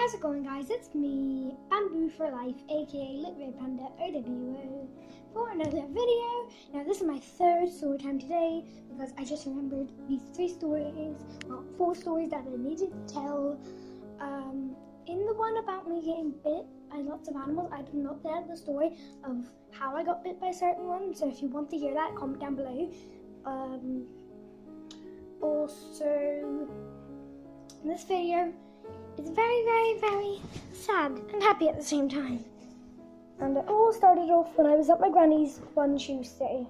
How's it going, guys? It's me, Bamboo for Life, aka Lit Red Panda OWO, for another video. Now, this is my third story time today because I just remembered these four stories that I needed to tell. In the one about me getting bit by lots of animals, I did not tell the story of how I got bit by a certain one. So, if you want to hear that, comment down below. Also, in this video, it's very, very, very sad and happy at the same time. And it all started off when I was at my granny's one Tuesday.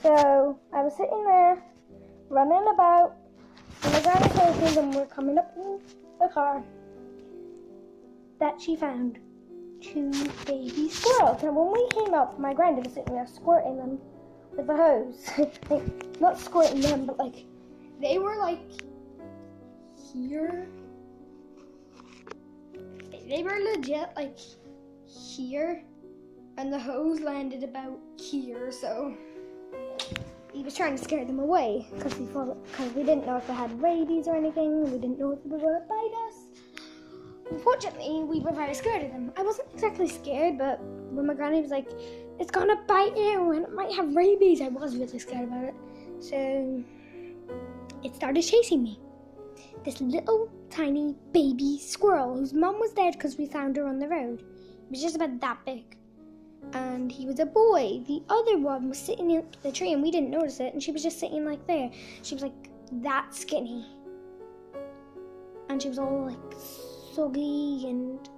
So I was sitting there, running about, and my granny told me when we were coming up in the car that she found two baby squirrels. And when we came up, my granddad was sitting there squirting them with a hose. Like, not squirting them, but like, they were like here. They were legit like here, and the hose landed about here, so he was trying to scare them away because we didn't know if they had rabies or anything. We didn't know if they were going to bite us. Unfortunately, we were very scared of them. I wasn't exactly scared, but when my granny was like, "It's gonna bite you and it might have rabies," I was really scared about it. So it started chasing me. This little tiny baby squirrel whose mum was dead because we found her on the road. It was just about that big. And he was a boy. The other one was sitting in the tree and we didn't notice it, and she was just sitting like there. She was like that skinny. And she was all like soggy and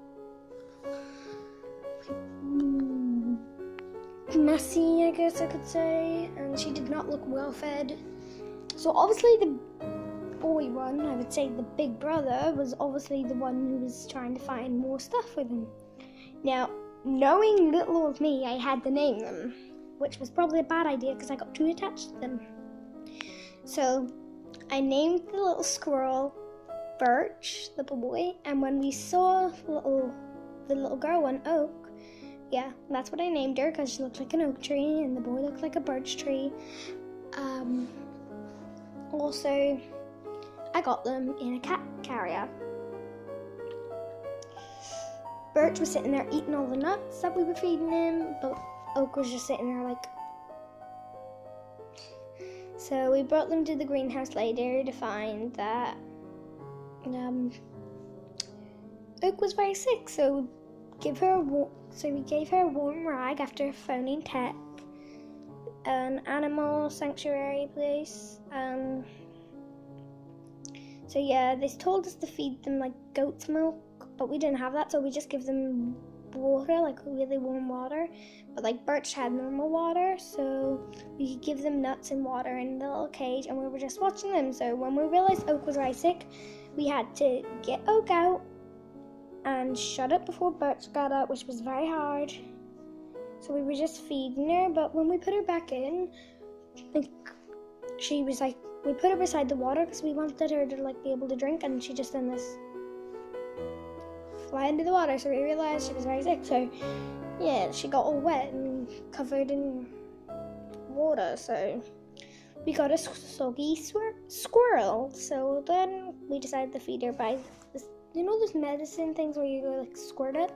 messy, I guess I could say. And she did not look well fed. So obviously the boy one, I would say the big brother, was obviously the one who was trying to find more stuff for them. Now, knowing little old me, I had to name them, which was probably a bad idea because I got too attached to them. So I named the little squirrel Birch, the boy, and when we saw the little girl one, Oak, yeah, that's what I named her because she looked like an oak tree and the boy looked like a birch tree. Also, I got them in a cat carrier. Birch was sitting there eating all the nuts that we were feeding him, but Oak was just sitting there like. So we brought them to the greenhouse later to find that Oak was very sick, so we gave her a warm rag after phoning tech, an animal sanctuary place. So yeah, they told us to feed them like goat's milk, but we didn't have that, so we just give them water, like really warm water. But like Birch had normal water, so we could give them nuts and water in the little cage, and we were just watching them. So when we realized Oak was very sick, we had to get Oak out and shut it before Birch got out, which was very hard. So we were just feeding her, but when we put her back in, like, she was like, we put her beside the water because we wanted her to like be able to drink, and she just done this, fly into the water. So we realized she was very sick. So yeah, she got all wet and covered in water. So we got a soggy squirrel. So then we decided to feed her by this, you know, those medicine things where you go like squirt it.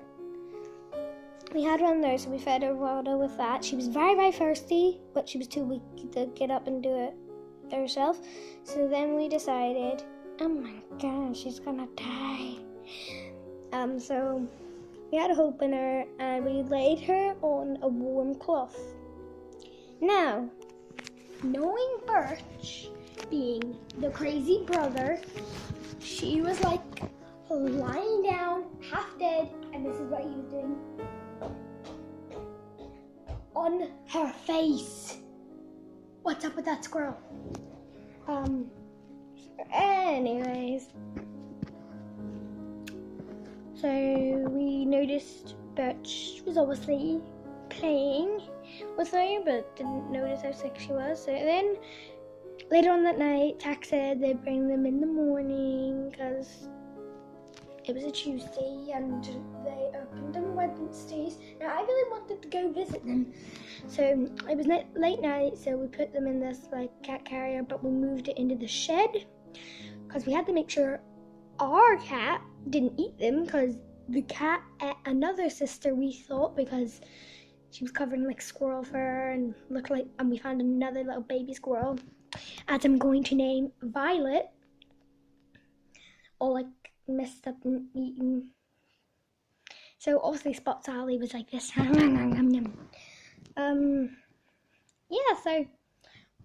We had one there, so we fed her water with that. She was very, very thirsty, but she was too weak to get up and do it herself. So then we decided, oh my gosh, she's gonna die. So we had a hope in her, and we laid her on a warm cloth. Now, knowing Birch being the crazy brother, she was like lying down, half dead, and this is what he was doing on her face. What's up with that squirrel? Anyways, so we noticed Birch was obviously playing with her, but didn't notice how sick she was. So then, later on that night, Tack said they'd bring them in the morning because it was a Tuesday and they opened on Wednesdays. Now, I really wanted to go visit them. So it was late night, so we put them in this like cat carrier, but we moved it into the shed because we had to make sure our cat didn't eat them because the cat ate another sister, we thought, because she was covered in like squirrel fur and looked like, and we found another little baby squirrel, as I'm going to name Violet, all like messed up and eaten. So obviously Spot Sally was like this. Yeah, so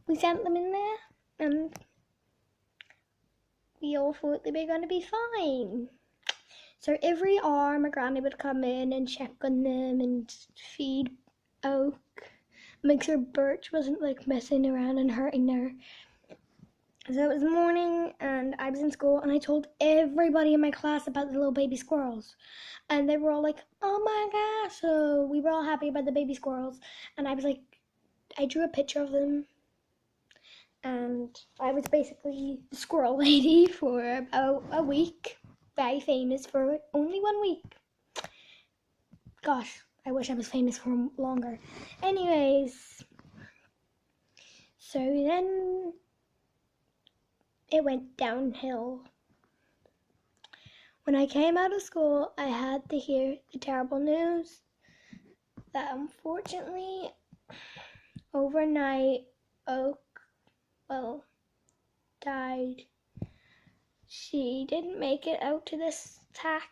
we sent them in there and we all thought they were going to be fine. So every hour my granny would come in and check on them and feed Oak, make sure Birch wasn't like messing around and hurting her. So it was morning and I was in school and I told everybody in my class about the little baby squirrels. And they were all like, oh my gosh. So we were all happy about the baby squirrels. And I was like, I drew a picture of them. And I was basically the squirrel lady for about a week. Very famous for only 1 week. Gosh, I wish I was famous for longer. Anyways, so then it went downhill. When I came out of school, I had to hear the terrible news that unfortunately, overnight, Oak, died. She didn't make it out to this attack,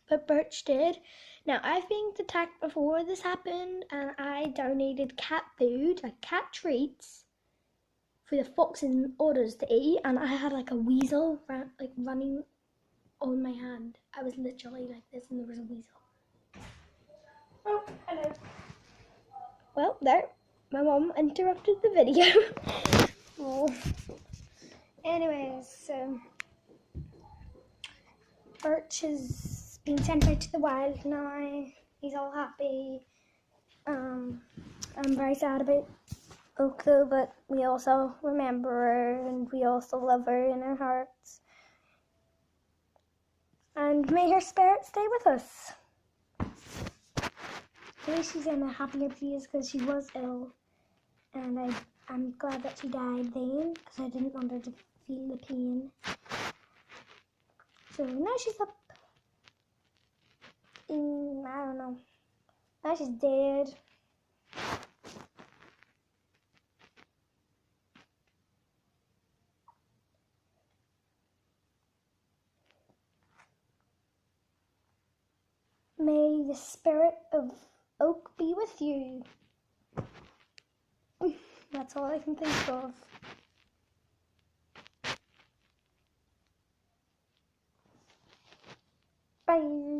but Birch did. Now, I've been attacked before this happened, and I donated cat food, like cat treats, for the foxes and otters to eat, and I had like a weasel running on my hand. I was literally like this, and there was a weasel. Oh, hello. Well, there, my mom interrupted the video. Oh. Anyways, so Birch has been sent out to the wild now. He's all happy. I'm very sad about Oak though, but we also remember her and we also love her in our hearts. And may her spirit stay with us. At least she's in a happier place because she was ill. And I'm glad that she died then because I didn't want her to feel the pain. So now she's up. I don't know. Now she's dead. May the spirit of Oak be with you. That's all I can think of. Bye.